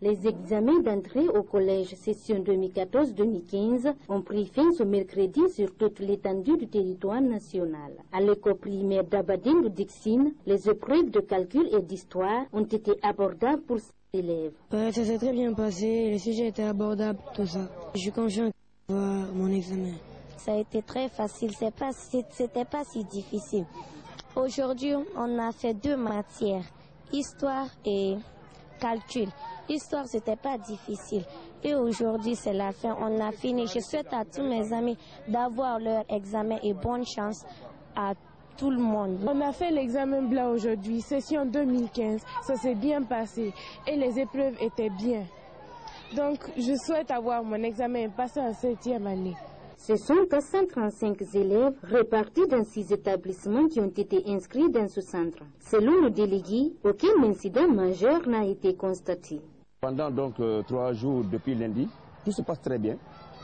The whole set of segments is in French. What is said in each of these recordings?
Les examens d'entrée au collège session 2014-2015 ont pris fin ce mercredi sur toute l'étendue du territoire national. À l'école primaire d'Abading Dixine, les épreuves de calcul et d'histoire ont été abordables pour ces élèves. Ça s'est très bien passé, les sujets étaient abordables, tout ça. Je suis confiant de voir mon examen. Ça a été très facile, c'était pas si difficile. Aujourd'hui, on a fait 2 matières, histoire et calcul. Histoire, c'était pas difficile. Et aujourd'hui, c'est la fin, on a fini. Je souhaite à tous mes amis d'avoir leur examen et bonne chance à tout le monde. On a fait l'examen blanc aujourd'hui, session 2015. Ça s'est bien passé et les épreuves étaient bien. Donc, je souhaite avoir mon examen et passer en 7e année. Ce sont 435 élèves répartis dans 6 établissements qui ont été inscrits dans ce centre. Selon le délégué, aucun incident majeur n'a été constaté. Pendant donc 3 jours depuis lundi, tout se passe très bien,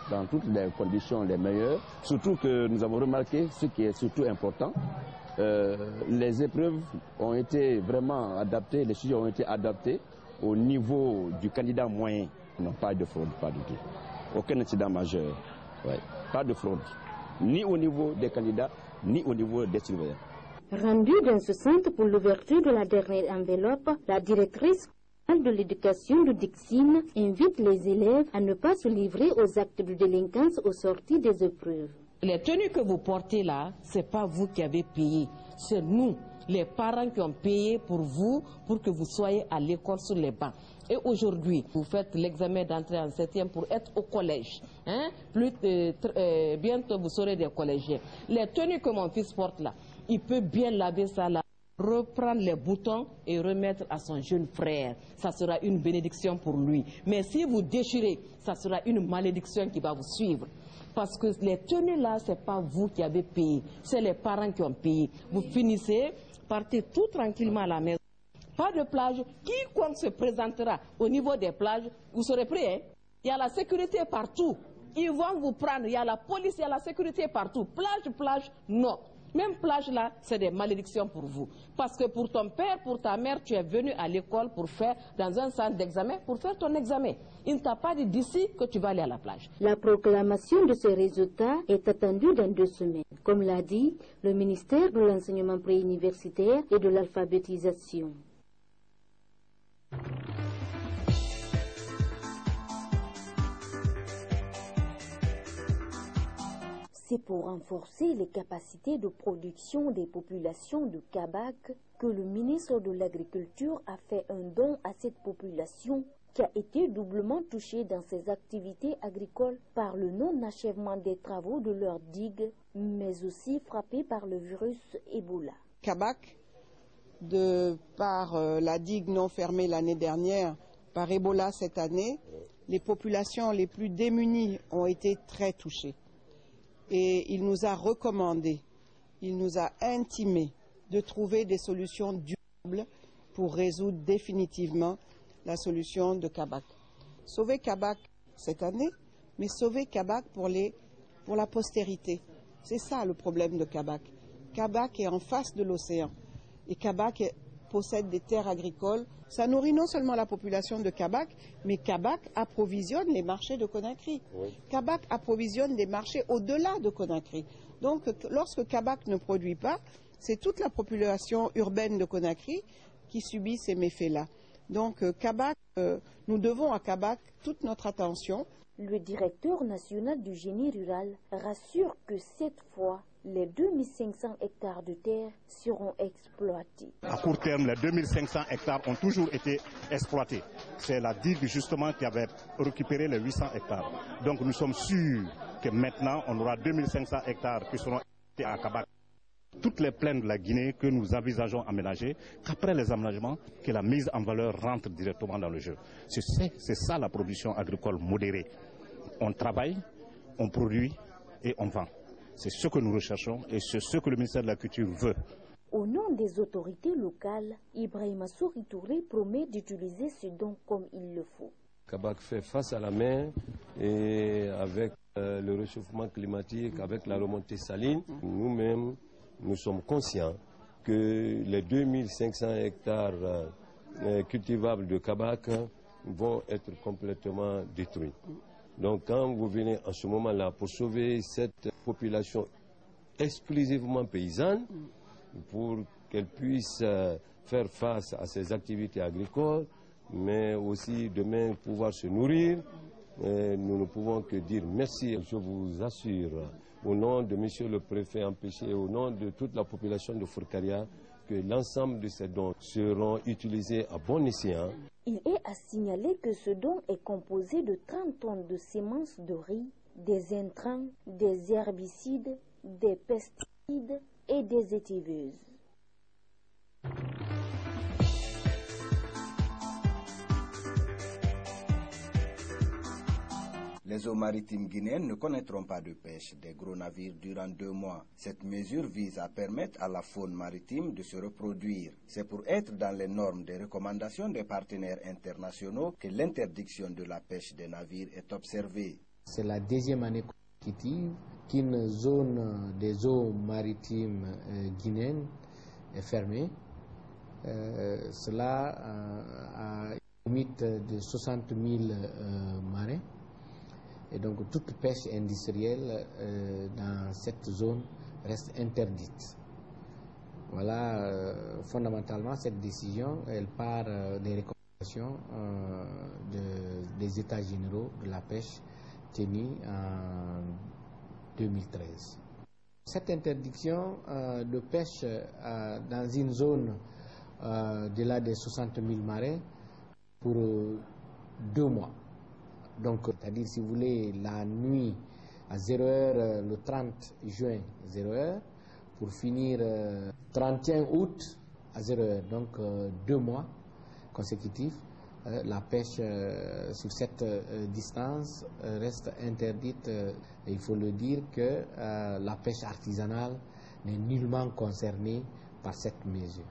dans toutes les conditions les meilleures. Surtout que nous avons remarqué ce qui est surtout important. Les épreuves ont été vraiment adaptées, les sujets ont été adaptés au niveau du candidat moyen. Non, pas de fraude, pas du tout. Aucun incident majeur. Ouais. Pas de fraude, ni au niveau des candidats, ni au niveau des surveillants. Rendu dans ce centre pour l'ouverture de la dernière enveloppe, la directrice de l'éducation de Dixine invite les élèves à ne pas se livrer aux actes de délinquance aux sorties des épreuves. Les tenues que vous portez là, ce n'est pas vous qui avez payé, c'est nous, les parents qui ont payé pour vous, pour que vous soyez à l'école sur les bancs. Et aujourd'hui, vous faites l'examen d'entrée en 7e pour être au collège. Bientôt, vous serez des collégiens. Les tenues que mon fils porte là, il peut bien laver ça là, reprendre les boutons et remettre à son jeune frère. Ça sera une bénédiction pour lui. Mais si vous déchirez, ça sera une malédiction qui va vous suivre. Parce que les tenues là, ce n'est pas vous qui avez payé, c'est les parents qui ont payé. Vous finissez, partez tout tranquillement à la maison. Pas de plage, quiconque se présentera au niveau des plages, vous serez prêts, hein? Il y a la sécurité partout. Ils vont vous prendre, il y a la police, il y a la sécurité partout. Plage, non. Même plage là, c'est des malédictions pour vous. Parce que pour ton père, pour ta mère, tu es venu à l'école pour faire, dans un centre d'examen, pour faire ton examen. Il ne t'a pas dit d'ici que tu vas aller à la plage. La proclamation de ces résultats est attendue dans 2 semaines. Comme l'a dit le ministère de l'enseignement préuniversitaire et de l'alphabétisation. C'est pour renforcer les capacités de production des populations de Kabak que le ministre de l'Agriculture a fait un don à cette population qui a été doublement touchée dans ses activités agricoles par le non-achèvement des travaux de leur digue, mais aussi frappée par le virus Ebola. Kabak, de par la digue non fermée l'année dernière, par Ebola cette année, les populations les plus démunies ont été très touchées. Et il nous a recommandé, il nous a intimé de trouver des solutions durables pour résoudre définitivement la solution de Kabak. Sauver Kabak cette année, mais sauver Kabak pour la postérité. C'est ça le problème de Kabak. Kabak est en face de l'océan et Kabak possède des terres agricoles. Ça nourrit non seulement la population de Kabak, mais Kabak approvisionne les marchés de Conakry. Oui. Kabak approvisionne des marchés au-delà de Conakry. Donc, lorsque Kabak ne produit pas, c'est toute la population urbaine de Conakry qui subit ces méfaits-là. Donc, Kabak, nous devons à Kabak toute notre attention. Le directeur national du génie rural rassure que cette fois, les 2500 hectares de terre seront exploités. À court terme, les 2500 hectares ont toujours été exploités. C'est la digue justement qui avait récupéré les 800 hectares. Donc nous sommes sûrs que maintenant, on aura 2500 hectares qui seront exploités à Kabak. Toutes les plaines de la Guinée que nous envisageons aménager, qu'après les aménagements, que la mise en valeur rentre directement dans le jeu. C'est ça la production agricole modérée. On travaille, on produit et on vend. C'est ce que nous recherchons et c'est ce que le ministère de la Culture veut. Au nom des autorités locales, Ibrahima Souri Touré promet d'utiliser ce don comme il le faut. Kabak fait face à la mer et avec le réchauffement climatique, avec la remontée saline, nous-mêmes, nous sommes conscients que les 2500 hectares cultivables de Kabak vont être complètement détruits. Donc quand vous venez en ce moment-là pour sauver cette population exclusivement paysanne, pour qu'elle puisse faire face à ses activités agricoles, mais aussi demain pouvoir se nourrir, nous ne pouvons que dire merci. Je vous assure, au nom de Monsieur le Préfet empêché, au nom de toute la population de Fourkaria, que l'ensemble de ces dons seront utilisés à bon escient. Il est à signaler que ce don est composé de 30 tonnes de semences de riz, des intrants, des herbicides, des pesticides et des étiveuses. Les eaux maritimes guinéennes ne connaîtront pas de pêche des gros navires durant 2 mois. Cette mesure vise à permettre à la faune maritime de se reproduire. C'est pour être dans les normes des recommandations des partenaires internationaux que l'interdiction de la pêche des navires est observée. C'est la 2e année consécutive qu'une zone des eaux maritimes guinéennes est fermée. Cela a une limite de 60 000 marins. Et donc toute pêche industrielle dans cette zone reste interdite. Voilà, fondamentalement, cette décision, elle part des recommandations des États généraux de la pêche tenus en 2013. Cette interdiction de pêche dans une zone de-delà des 60 000 marins pour 2 mois. Donc, c'est-à-dire, si vous voulez, la nuit à 0h, le 30 juin, 0h, pour finir 31 août à 0h. Donc, 2 mois consécutifs, la pêche sur cette distance reste interdite. Il faut le dire que la pêche artisanale n'est nullement concernée par cette mesure.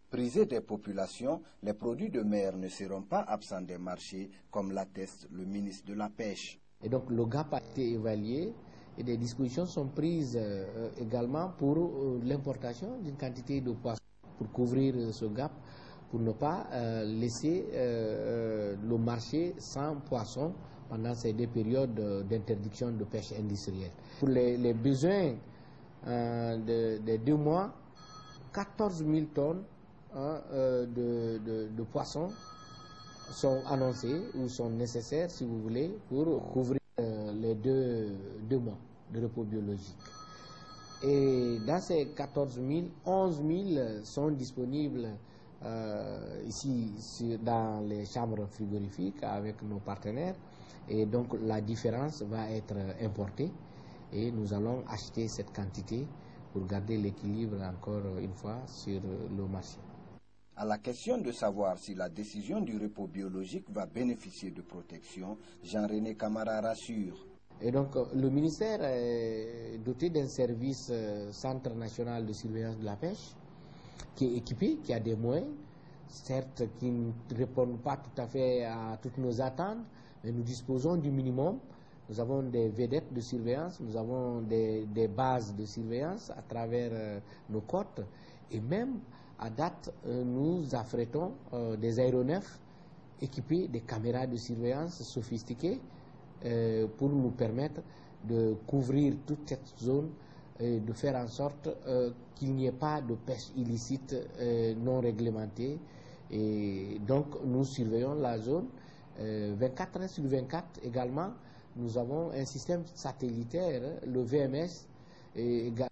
Prisés des populations, les produits de mer ne seront pas absents des marchés, comme l'atteste le ministre de la Pêche. Et donc le gap a été évalué et des dispositions sont prises également pour l'importation d'une quantité de poissons pour couvrir ce gap, pour ne pas laisser le marché sans poissons pendant ces 2 périodes d'interdiction de pêche industrielle. Pour les besoins des 2 mois, 14 000 tonnes de poissons sont annoncés ou sont nécessaires, si vous voulez, pour couvrir les 2 mois de repos biologique. Et dans ces 14 000, 11 000 sont disponibles ici dans les chambres frigorifiques avec nos partenaires. Et donc la différence va être importée et nous allons acheter cette quantité pour garder l'équilibre encore une fois sur le marché. À la question de savoir si la décision du repos biologique va bénéficier de protection, Jean-René Camara rassure. Et donc le ministère est doté d'un service Centre national de surveillance de la pêche qui est équipé, qui a des moyens, certes qui ne répondent pas tout à fait à toutes nos attentes, mais nous disposons du minimum. Nous avons des vedettes de surveillance, nous avons des bases de surveillance à travers nos côtes et même à date, nous affrétons des aéronefs équipés de caméras de surveillance sophistiquées pour nous permettre de couvrir toute cette zone et de faire en sorte qu'il n'y ait pas de pêche illicite non réglementée. Et donc, nous surveillons la zone 24 heures sur 24 également. Nous avons un système satellitaire, le VMS, et également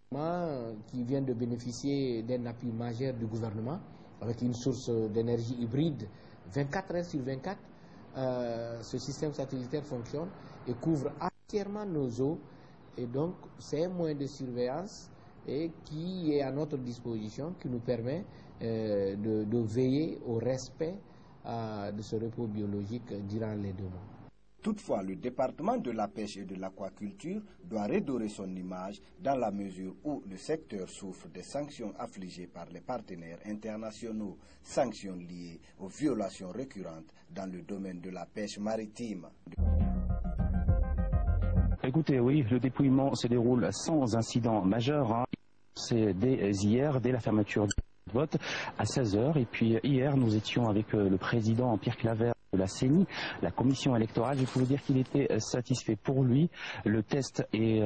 qui vient de bénéficier d'un appui majeur du gouvernement avec une source d'énergie hybride 24 heures sur 24. Ce système satellitaire fonctionne et couvre entièrement nos eaux et donc c'est un moyen de surveillance et qui est à notre disposition, qui nous permet de veiller au respect de ce repos biologique durant les 2 mois. Toutefois, le département de la pêche et de l'aquaculture doit redorer son image dans la mesure où le secteur souffre des sanctions affligées par les partenaires internationaux, sanctions liées aux violations récurrentes dans le domaine de la pêche maritime. Écoutez, oui, le dépouillement se déroule sans incident majeur. C'est dès hier, dès la fermeture du vote à 16h. Et puis hier, nous étions avec le président Pierre Claver de la CENI, la commission électorale. Je peux vous dire qu'il était satisfait pour lui. Le test est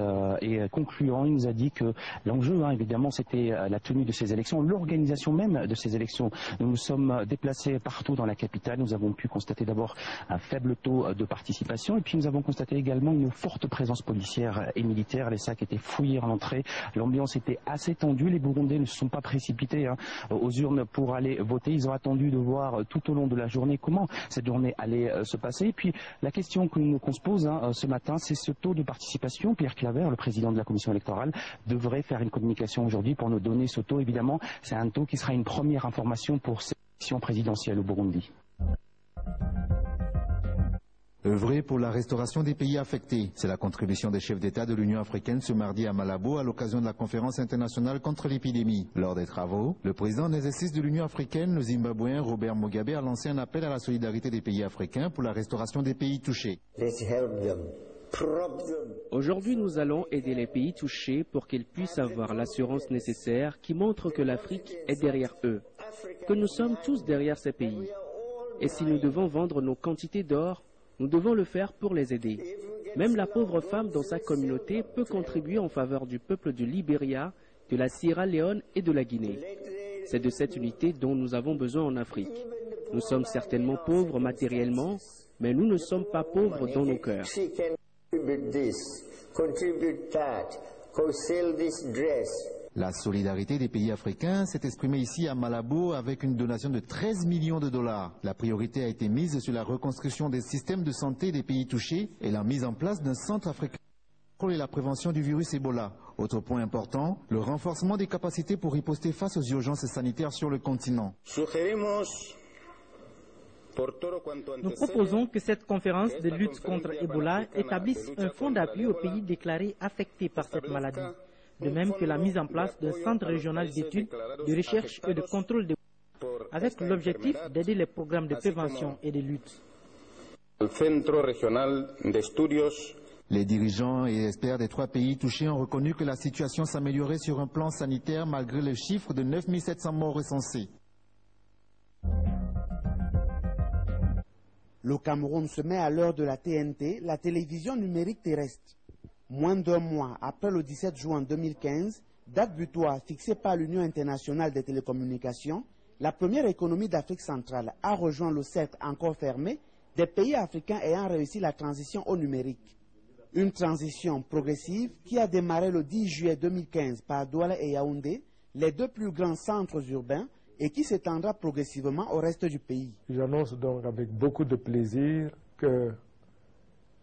concluant. Il nous a dit que l'enjeu, évidemment, c'était la tenue de ces élections, l'organisation même de ces élections. Nous nous sommes déplacés partout dans la capitale. Nous avons pu constater d'abord un faible taux de participation et puis nous avons constaté également une forte présence policière et militaire. Les sacs étaient fouillés à l'entrée. L'ambiance était assez tendue. Les Burundais ne se sont pas précipités aux urnes pour aller voter. Ils ont attendu de voir tout au long de la journée comment cette journée allait se passer. Et puis la question qu'on se pose ce matin, c'est ce taux de participation. Pierre Claver, le président de la commission électorale, devrait faire une communication aujourd'hui pour nous donner ce taux. Évidemment, c'est un taux qui sera une première information pour cette élection présidentielle au Burundi. Œuvrer pour la restauration des pays affectés, c'est la contribution des chefs d'État de l'Union africaine ce mardi à Malabo à l'occasion de la conférence internationale contre l'épidémie. Lors des travaux, le président en exercice de l'Union africaine, le Zimbabwéen Robert Mugabe, a lancé un appel à la solidarité des pays africains pour la restauration des pays touchés. Aujourd'hui, nous allons aider les pays touchés pour qu'ils puissent avoir l'assurance nécessaire qui montre que l'Afrique est derrière eux, que nous sommes tous derrière ces pays. Et si nous devons vendre nos quantités d'or, nous devons le faire pour les aider. Même la pauvre femme dans sa communauté peut contribuer en faveur du peuple du Libéria, de la Sierra Leone et de la Guinée. C'est de cette unité dont nous avons besoin en Afrique. Nous sommes certainement pauvres matériellement, mais nous ne sommes pas pauvres dans nos cœurs. La solidarité des pays africains s'est exprimée ici à Malabo avec une donation de 13 millions de dollars. La priorité a été mise sur la reconstruction des systèmes de santé des pays touchés et la mise en place d'un centre africain pour la prévention du virus Ebola. Autre point important, le renforcement des capacités pour riposter face aux urgences sanitaires sur le continent. Nous proposons que cette conférence de lutte contre Ebola établisse un fonds d'appui aux pays déclarés affectés par cette maladie, de même que la mise en place d'un centre régional d'études, de recherche et de contrôle des avec l'objectif d'aider les programmes de prévention et de lutte. Les dirigeants et experts des 3 pays touchés ont reconnu que la situation s'améliorait sur un plan sanitaire malgré le chiffre de 9 700 morts recensés. Le Cameroun se met à l'heure de la TNT, la télévision numérique terrestre. Moins d'un mois après le 17 juin 2015, date butoir fixée par l'Union internationale des télécommunications, la première économie d'Afrique centrale a rejoint le cercle encore fermé des pays africains ayant réussi la transition au numérique. Une transition progressive qui a démarré le 10 juillet 2015 par Douala et Yaoundé, les 2 plus grands centres urbains, et qui s'étendra progressivement au reste du pays. J'annonce donc avec beaucoup de plaisir que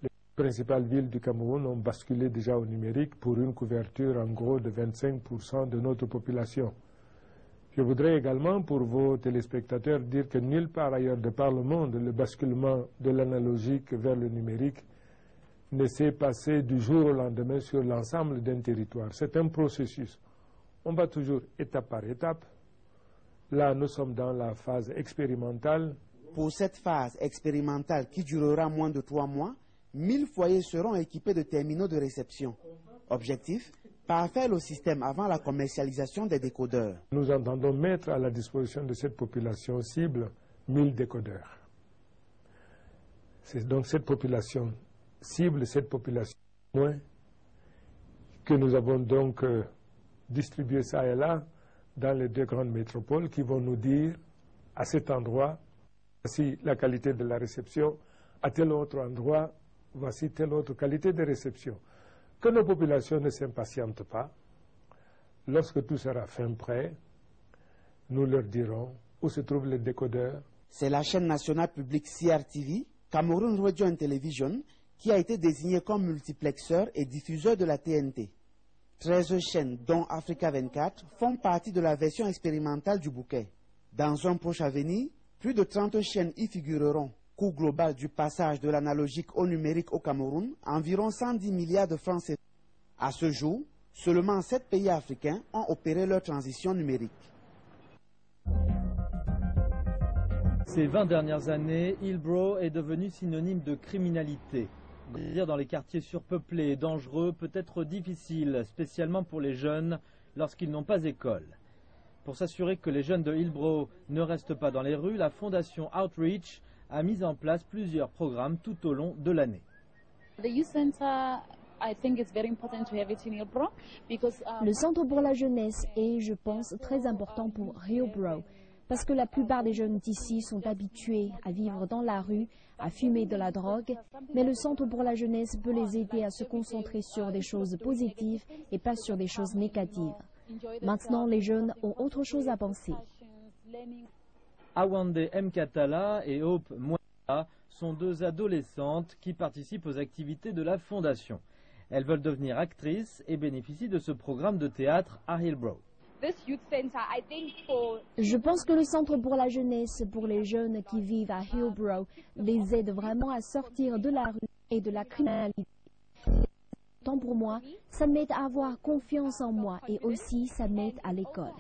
les principales villes du Cameroun ont basculé déjà au numérique pour une couverture en gros de 25% de notre population. Je voudrais également pour vos téléspectateurs dire que nulle part ailleurs de par le monde le basculement de l'analogique vers le numérique ne s'est passé du jour au lendemain sur l'ensemble d'un territoire. C'est un processus. On va toujours étape par étape. Là, nous sommes dans la phase expérimentale. Pour cette phase expérimentale qui durera moins de 3 mois, 1000 foyers seront équipés de terminaux de réception. Objectif, parfaire le système avant la commercialisation des décodeurs. Nous entendons mettre à la disposition de cette population cible 1000 décodeurs. C'est donc cette population cible, cette population moins, que nous avons donc distribué ça et là dans les 2 grandes métropoles qui vont nous dire à cet endroit, voici la qualité de la réception, à tel autre endroit, voici telle autre qualité de réception. Que nos populations ne s'impatientent pas. Lorsque tout sera fin prêt, nous leur dirons où se trouvent les décodeurs. C'est la chaîne nationale publique CRTV, Cameroun Radio and Television, qui a été désignée comme multiplexeur et diffuseur de la TNT. 13 chaînes, dont Africa 24, font partie de la version expérimentale du bouquet. Dans un proche avenir, plus de 30 chaînes y figureront. Coût global du passage de l'analogique au numérique au Cameroun, environ 110 milliards de francs CFA. À ce jour, seulement 7 pays africains ont opéré leur transition numérique. Ces 20 dernières années, Hillbrow est devenu synonyme de criminalité. Dire dans les quartiers surpeuplés et dangereux peut être difficile, spécialement pour les jeunes, lorsqu'ils n'ont pas école. Pour s'assurer que les jeunes de Hillbrow ne restent pas dans les rues, la fondation Outreach a mis en place plusieurs programmes tout au long de l'année. Le centre pour la jeunesse est, je pense, très important pour Hillbrow, parce que la plupart des jeunes d'ici sont habitués à vivre dans la rue, à fumer de la drogue, mais le centre pour la jeunesse peut les aider à se concentrer sur des choses positives et pas sur des choses négatives. Maintenant, les jeunes ont autre chose à penser. Awande Mkatala et Hope Mwala sont deux adolescentes qui participent aux activités de la fondation. Elles veulent devenir actrices et bénéficient de ce programme de théâtre à Hillbrow. Je pense que le centre pour la jeunesse, pour les jeunes qui vivent à Hillbrow, les aide vraiment à sortir de la rue et de la criminalité. Tant pour moi, ça m'aide à avoir confiance en moi et aussi ça m'aide à l'école.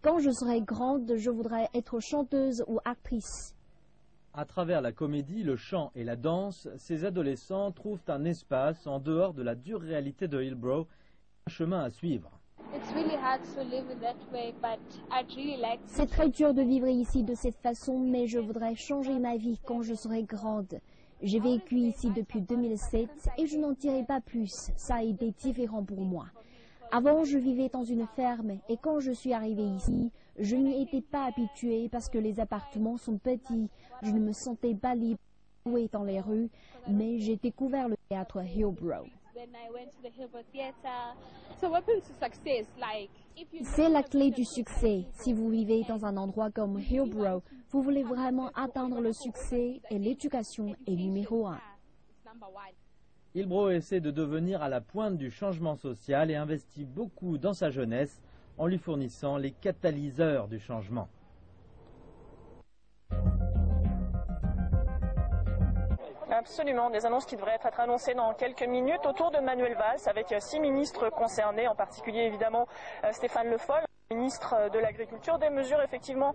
Quand je serai grande, je voudrais être chanteuse ou actrice. À travers la comédie, le chant et la danse, ces adolescents trouvent un espace en dehors de la dure réalité de Hillbrow, un chemin à suivre. C'est très dur de vivre ici de cette façon, mais je voudrais changer ma vie quand je serai grande. J'ai vécu ici depuis 2007 et je n'en dirai pas plus. Ça a été différent pour moi. Avant, je vivais dans une ferme et quand je suis arrivée ici, je n'y étais pas habituée parce que les appartements sont petits. Je ne me sentais pas libre de jouer dans les rues, mais j'ai découvert le théâtre Hillbrow. C'est la clé du succès. Si vous vivez dans un endroit comme Hillbrow, vous voulez vraiment atteindre le succès et l'éducation est numéro 1. Hillbrow essaie de devenir à la pointe du changement social et investit beaucoup dans sa jeunesse en lui fournissant les catalyseurs du changement. Absolument, des annonces qui devraient être annoncées dans quelques minutes autour de Manuel Valls avec 6 ministres concernés, en particulier évidemment Stéphane Le Foll, ministre de l'Agriculture. Des mesures effectivement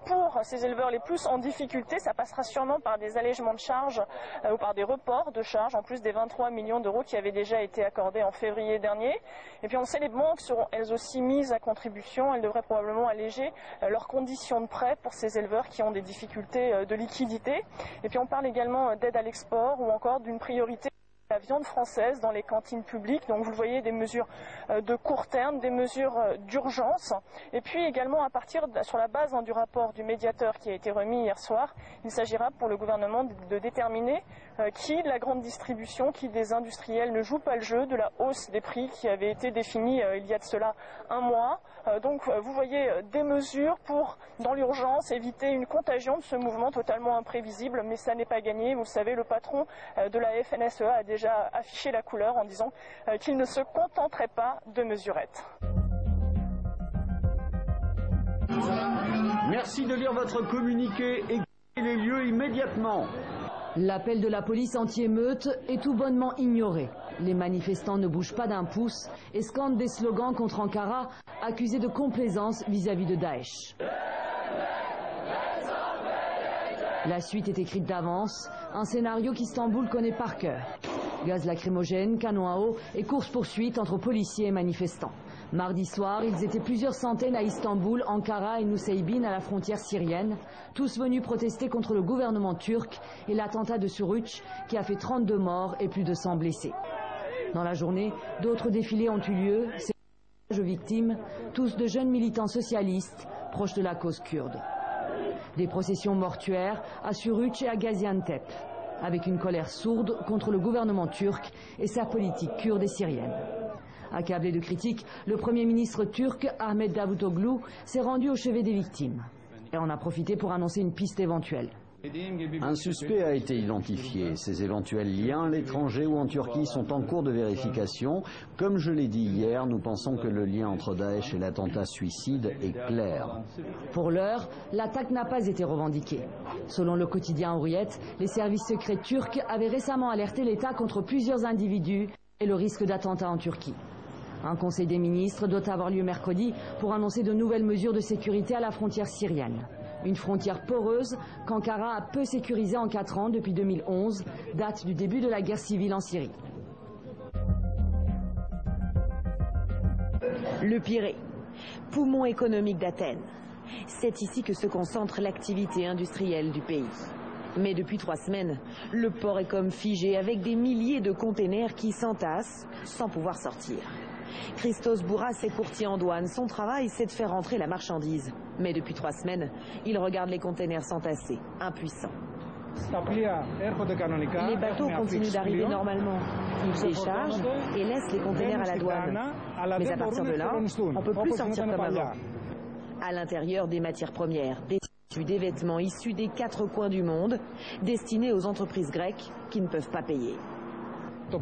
pour ces éleveurs les plus en difficulté. Ça passera sûrement par des allègements de charges ou par des reports de charges en plus des 23 millions d'euros qui avaient déjà été accordés en février dernier. Et puis on sait les banques seront elles aussi mises à contribution. Elles devraient probablement alléger leurs conditions de prêt pour ces éleveurs qui ont des difficultés de liquidité. Et puis on parle également d'aide à l'export ou encore d'une priorité la viande française dans les cantines publiques. Donc vous le voyez, des mesures de court terme, des mesures d'urgence. Et puis également sur la base du rapport du médiateur qui a été remis hier soir, il s'agira pour le gouvernement de déterminer qui de la grande distribution, qui des industriels ne joue pas le jeu de la hausse des prix qui avait été définie il y a de cela un mois. Donc vous voyez des mesures pour, dans l'urgence, éviter une contagion de ce mouvement totalement imprévisible, mais ça n'est pas gagné. Vous le savez, le patron de la FNSEA a déjà affiché la couleur en disant qu'il ne se contenterait pas de mesurettes. Merci de lire votre communiqué et les lieux immédiatement. L'appel de la police anti-émeute est tout bonnement ignoré. Les manifestants ne bougent pas d'un pouce et scandent des slogans contre Ankara, accusés de complaisance vis-à-vis de Daesh. La suite est écrite d'avance, un scénario qu'Istanbul connaît par cœur. Gaz lacrymogène, canon à eau et course-poursuite entre policiers et manifestants. Mardi soir, ils étaient plusieurs centaines à Istanbul, Ankara et Nusaybin à la frontière syrienne, tous venus protester contre le gouvernement turc et l'attentat de Suruç qui a fait 32 morts et plus de 100 blessés. Dans la journée, d'autres défilés ont eu lieu, ces victimes, tous de jeunes militants socialistes proches de la cause kurde. Des processions mortuaires à Suruç et à Gaziantep, avec une colère sourde contre le gouvernement turc et sa politique kurde et syrienne. Accablé de critiques, le Premier ministre turc, Ahmet Davutoglu, s'est rendu au chevet des victimes et en a profité pour annoncer une piste éventuelle. Un suspect a été identifié. Ses éventuels liens à l'étranger ou en Turquie sont en cours de vérification. Comme je l'ai dit hier, nous pensons que le lien entre Daesh et l'attentat suicide est clair. Pour l'heure, l'attaque n'a pas été revendiquée. Selon le quotidien Hurriyet, les services secrets turcs avaient récemment alerté l'État contre plusieurs individus et le risque d'attentat en Turquie. Un conseil des ministres doit avoir lieu mercredi pour annoncer de nouvelles mesures de sécurité à la frontière syrienne. Une frontière poreuse qu'Ankara a peu sécurisée en 4 ans depuis 2011, date du début de la guerre civile en Syrie. Le Pirée, poumon économique d'Athènes. C'est ici que se concentre l'activité industrielle du pays. Mais depuis 3 semaines, le port est comme figé avec des milliers de containers qui s'entassent sans pouvoir sortir. Christos Bouras est courtier en douane. Son travail, c'est de faire entrer la marchandise. Mais depuis 3 semaines, il regarde les containers s'entasser, impuissant. Les bateaux continuent d'arriver normalement. Ils déchargent et laissent les containers à la douane. Mais à partir de là, on ne peut plus sortir comme avant. À l'intérieur, des matières premières, des tissus, des vêtements issus des 4 coins du monde, destinés aux entreprises grecques qui ne peuvent pas payer. Le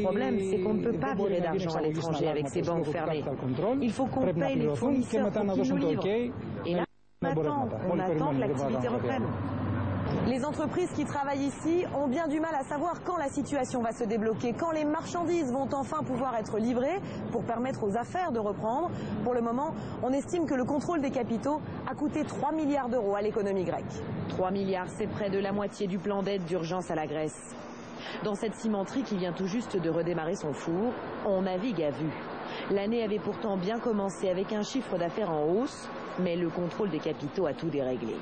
problème, c'est qu'on ne peut pas virer d'argent à l'étranger avec ces banques fermées. Il faut qu'on paye les fournisseurs pour qu'ils nous livrent. Et là, on attend que l'activité reprenne. Les entreprises qui travaillent ici ont bien du mal à savoir quand la situation va se débloquer, quand les marchandises vont enfin pouvoir être livrées pour permettre aux affaires de reprendre. Pour le moment, on estime que le contrôle des capitaux a coûté 3 milliards d'euros à l'économie grecque. 3 milliards, c'est près de la moitié du plan d'aide d'urgence à la Grèce. Dans cette cimenterie qui vient tout juste de redémarrer son four, on navigue à vue. L'année avait pourtant bien commencé avec un chiffre d'affaires en hausse, mais le contrôle des capitaux a tout déréglé.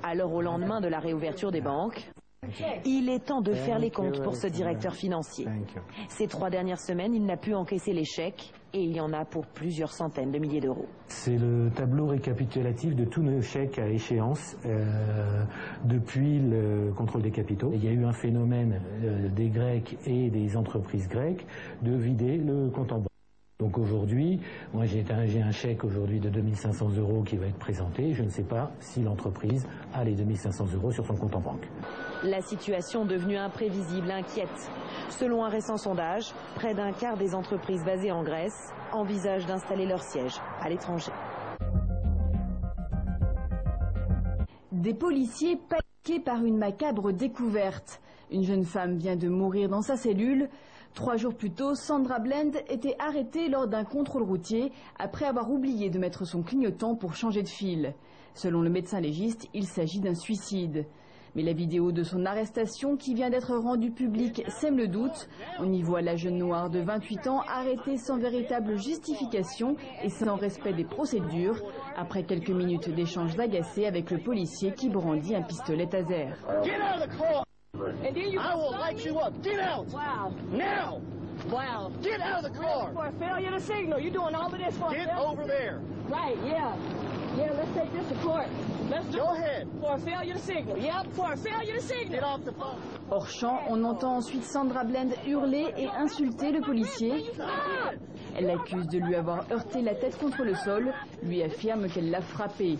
Alors au lendemain de la réouverture des banques, il est temps de faire les comptes pour ce directeur financier. Ces 3 dernières semaines, il n'a pu encaisser les chèques et il y en a pour plusieurs centaines de milliers d'euros. C'est le tableau récapitulatif de tous nos chèques à échéance depuis le contrôle des capitaux. Il y a eu un phénomène des Grecs et des entreprises grecques de vider le compte en banque. Donc aujourd'hui, moi j'ai un chèque aujourd'hui de 2500 € qui va être présenté. Je ne sais pas si l'entreprise a les 2500 € sur son compte en banque. La situation devenue imprévisible inquiète. Selon un récent sondage, près d'un quart des entreprises basées en Grèce envisagent d'installer leur siège à l'étranger. Des policiers paniqués par une macabre découverte. Une jeune femme vient de mourir dans sa cellule. 3 jours plus tôt, Sandra Blend était arrêtée lors d'un contrôle routier après avoir oublié de mettre son clignotant pour changer de fil. Selon le médecin légiste, il s'agit d'un suicide. Mais la vidéo de son arrestation qui vient d'être rendue publique sème le doute. On y voit la jeune noire de 28 ans arrêtée sans véritable justification et sans respect des procédures, après quelques minutes d'échanges agacés avec le policier qui brandit un pistolet taser. And then I will light you up. Get out! Wow. Now! Wow. Get out of the car! For a failure to signal. You're doing all of this for Get over there. Right, yeah. Yeah, let's take this to court. Let's do Go ahead. For a failure to signal. Yep, for a failure to signal. Get off the phone. Hors champ, on entend ensuite Sandra Blend hurler et insulter le policier. Elle l'accuse de lui avoir heurté la tête contre le sol, lui affirme qu'elle l'a frappé.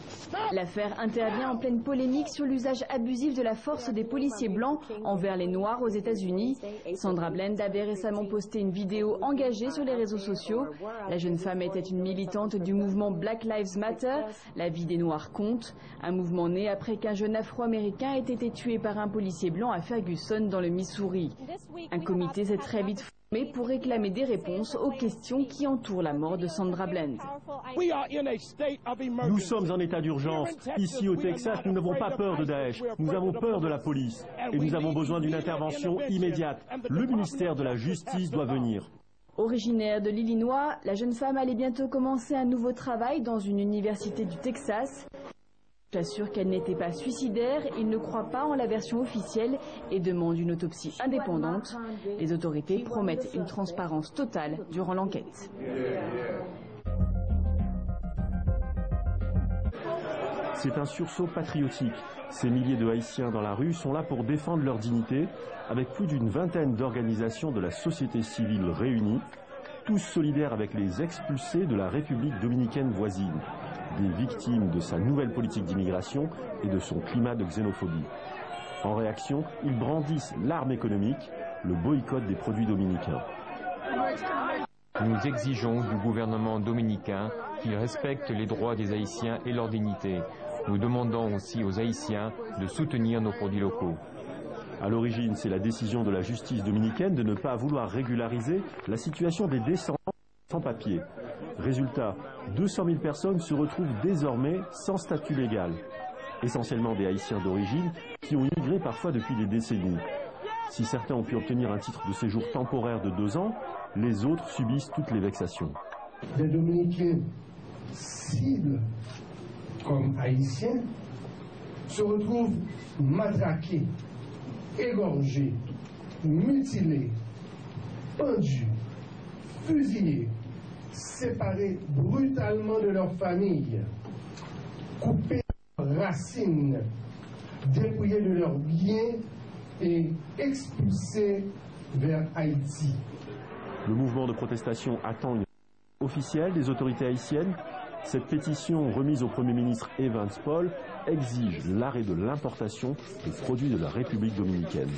L'affaire intervient en pleine polémique sur l'usage abusif de la force des policiers blancs envers les Noirs aux États-Unis. Sandra Blend avait récemment posté une vidéo engagée sur les réseaux sociaux. La jeune femme était une militante du mouvement Black Lives Matter, la vie des Noirs compte, un mouvement né après qu'un jeune Afro-Américain ait été tué par un policier blanc à Ferguson dans le Missouri. Un comité s'est très vite formé pour réclamer des réponses aux questions qui entourent la mort de Sandra Blend. Nous sommes en état d'urgence. Ici au Texas, nous n'avons pas peur de Daesh. Nous avons peur de la police. Et nous avons besoin d'une intervention immédiate. Le ministère de la Justice doit venir. Originaire de l'Illinois, la jeune femme allait bientôt commencer un nouveau travail dans une université du Texas. Assure qu'elle n'était pas suicidaire, il ne croit pas en la version officielle et demande une autopsie indépendante. Les autorités promettent une transparence totale durant l'enquête. C'est un sursaut patriotique. Ces milliers de Haïtiens dans la rue sont là pour défendre leur dignité, avec plus d'une vingtaine d'organisations de la société civile réunies, tous solidaires avec les expulsés de la République dominicaine voisine, des victimes de sa nouvelle politique d'immigration et de son climat de xénophobie. En réaction, ils brandissent l'arme économique, le boycott des produits dominicains. Nous exigeons du gouvernement dominicain qu'il respecte les droits des Haïtiens et leur dignité. Nous demandons aussi aux Haïtiens de soutenir nos produits locaux. À l'origine, c'est la décision de la justice dominicaine de ne pas vouloir régulariser la situation des descendants sans papier. Résultat, 200 000 personnes se retrouvent désormais sans statut légal. Essentiellement des Haïtiens d'origine qui ont immigré parfois depuis des décennies. Si certains ont pu obtenir un titre de séjour temporaire de 2 ans, les autres subissent toutes les vexations. Les Dominicains cibles, comme haïtiens, se retrouvent matraqués, égorgés, mutilés, pendus, fusillés, séparés brutalement de leurs familles, coupés de leurs racines, dépouillés de leurs biens et expulsés vers Haïti. Le mouvement de protestation attend une officielle des autorités haïtiennes. Cette pétition remise au Premier ministre Evans Paul exige l'arrêt de l'importation de produits de la République dominicaine.